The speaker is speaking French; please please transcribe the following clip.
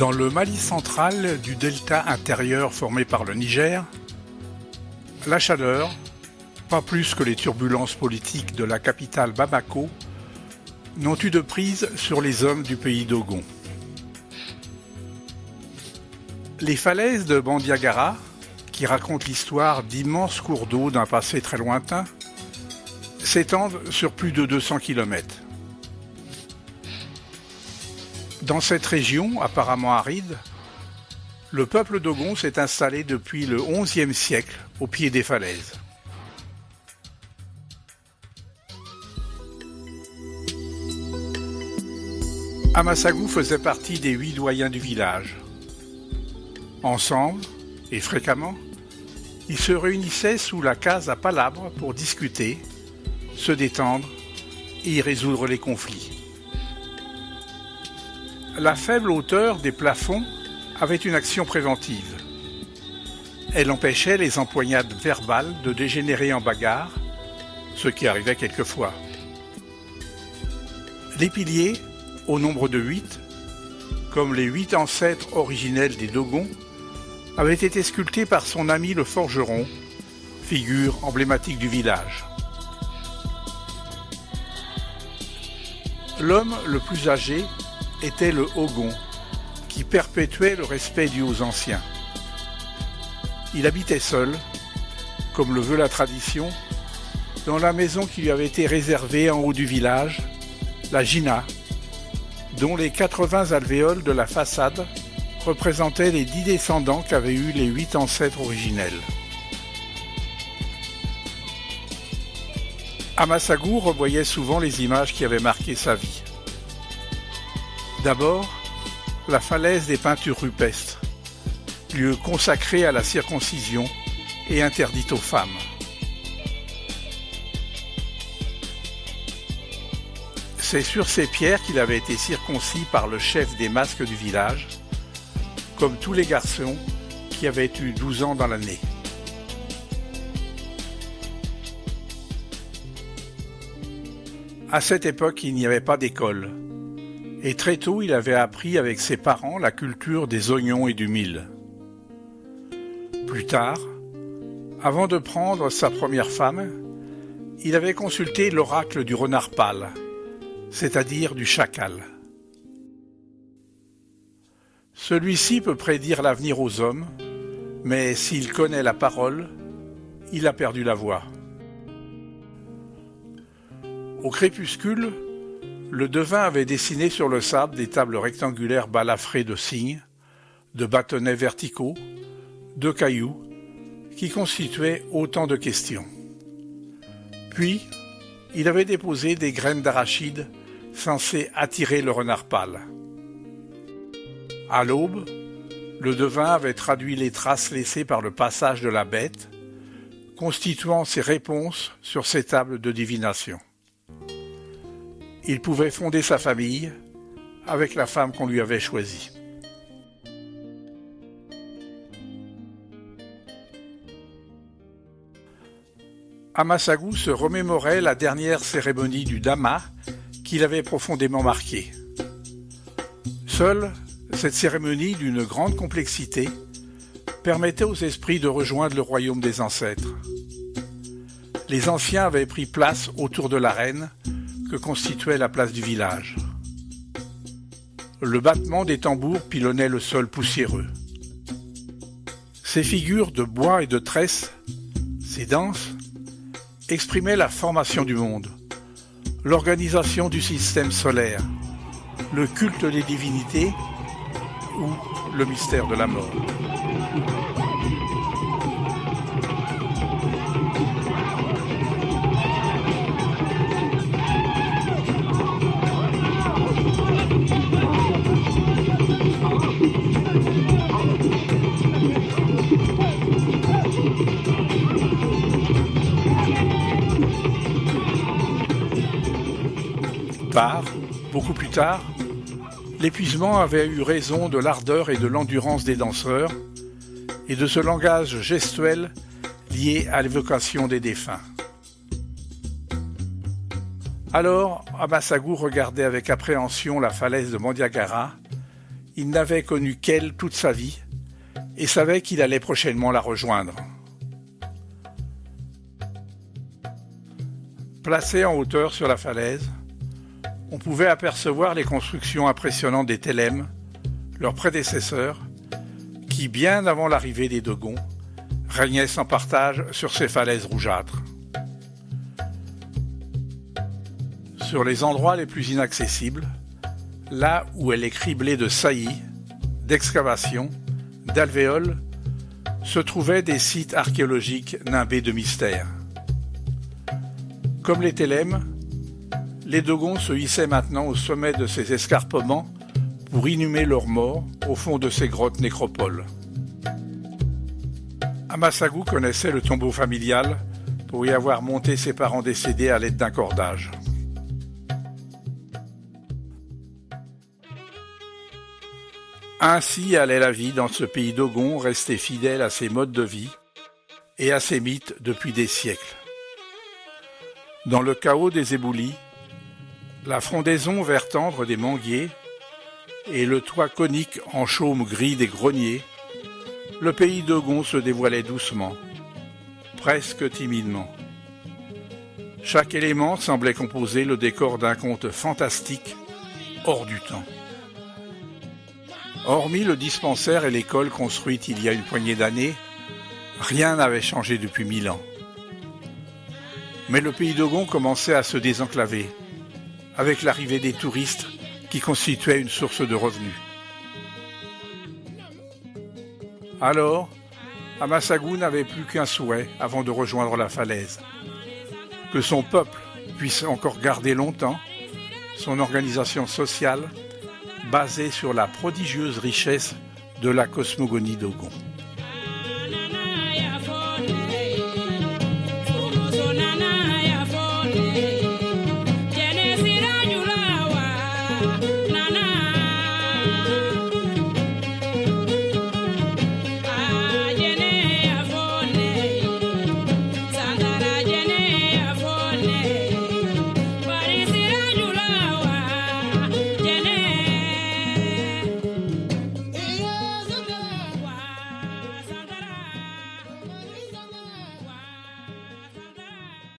Dans le Mali central du delta intérieur formé par le Niger, la chaleur, pas plus que les turbulences politiques de la capitale Bamako, n'ont eu de prise sur les hommes du pays d'Ogon. Les falaises de Bandiagara, qui racontent l'histoire d'immenses cours d'eau d'un passé très lointain, s'étendent sur plus de 200 km. Dans cette région apparemment aride, le peuple d'Ogon s'est installé depuis le XIe siècle au pied des falaises. Amassagou faisait partie des 8 doyens du village. Ensemble, et fréquemment, ils se réunissaient sous la case à palabres pour discuter, se détendre et y résoudre les conflits. La faible hauteur des plafonds avait une action préventive. Elle empêchait les empoignades verbales de dégénérer en bagarre, ce qui arrivait quelquefois. Les piliers, au nombre de 8, comme les 8 ancêtres originels des Dogons, avaient été sculptés par son ami le forgeron, figure emblématique du village. L'homme le plus âgé était le Ogon, qui perpétuait le respect dû aux anciens. Il habitait seul, comme le veut la tradition, dans la maison qui lui avait été réservée en haut du village, la Gina, dont les 80 alvéoles de la façade représentaient les 10 descendants qu'avaient eus les 8 ancêtres originels. Amassagou revoyait souvent les images qui avaient marqué sa vie. D'abord, la falaise des peintures rupestres, lieu consacré à la circoncision et interdite aux femmes. C'est sur ces pierres qu'il avait été circoncis par le chef des masques du village, comme tous les garçons qui avaient eu 12 ans dans l'année. À cette époque, il n'y avait pas d'école, et très tôt il avait appris avec ses parents la culture des oignons et du mil. Plus tard, avant de prendre sa première femme, il avait consulté l'oracle du renard pâle, c'est-à-dire du chacal. Celui-ci peut prédire l'avenir aux hommes, mais s'il connaît la parole, il a perdu la voix. Au crépuscule, le devin avait dessiné sur le sable des tables rectangulaires balafrées de cygnes, de bâtonnets verticaux, de cailloux, qui constituaient autant de questions. Puis, il avait déposé des graines d'arachide censées attirer le renard pâle. À l'aube, le devin avait traduit les traces laissées par le passage de la bête, constituant ses réponses sur ces tables de divination. Il pouvait fonder sa famille avec la femme qu'on lui avait choisie. Amassagou se remémorait la dernière cérémonie du Dama qui l'avait profondément marqué. Seule, cette cérémonie d'une grande complexité permettait aux esprits de rejoindre le royaume des ancêtres. Les anciens avaient pris place autour de l'arène que constituait la place du village. Le battement des tambours pilonnait le sol poussiéreux. Ces figures de bois et de tresse, ces danses, exprimaient la formation du monde, l'organisation du système solaire, le culte des divinités ou le mystère de la mort. Beaucoup plus tard, l'épuisement avait eu raison de l'ardeur et de l'endurance des danseurs et de ce langage gestuel lié à l'évocation des défunts. Alors, Amassagou regardait avec appréhension la falaise de Bandiagara, il n'avait connu qu'elle toute sa vie et savait qu'il allait prochainement la rejoindre. Placé en hauteur sur la falaise, on pouvait apercevoir les constructions impressionnantes des Tellem, leurs prédécesseurs, qui, bien avant l'arrivée des Dogons, régnaient sans partage sur ces falaises rougeâtres. Sur les endroits les plus inaccessibles, là où elle est criblée de saillies, d'excavations, d'alvéoles, se trouvaient des sites archéologiques nimbés de mystères. Comme les Tellem, les Dogons se hissaient maintenant au sommet de ces escarpements pour inhumer leurs morts au fond de ces grottes nécropoles. Amassagu connaissait le tombeau familial pour y avoir monté ses parents décédés à l'aide d'un cordage. Ainsi allait la vie dans ce pays Dogon resté fidèle à ses modes de vie et à ses mythes depuis des siècles. Dans le chaos des éboulis, la frondaison vert tendre des manguiers et le toit conique en chaume gris des greniers, le pays Dogon se dévoilait doucement, presque timidement. Chaque élément semblait composer le décor d'un conte fantastique hors du temps. Hormis le dispensaire et l'école construite il y a une poignée d'années, rien n'avait changé depuis 1000 ans. Mais le pays Dogon commençait à se désenclaver, avec l'arrivée des touristes qui constituaient une source de revenus. Alors, Amassagu n'avait plus qu'un souhait avant de rejoindre la falaise. Que son peuple puisse encore garder longtemps son organisation sociale basée sur la prodigieuse richesse de la cosmogonie Dogon.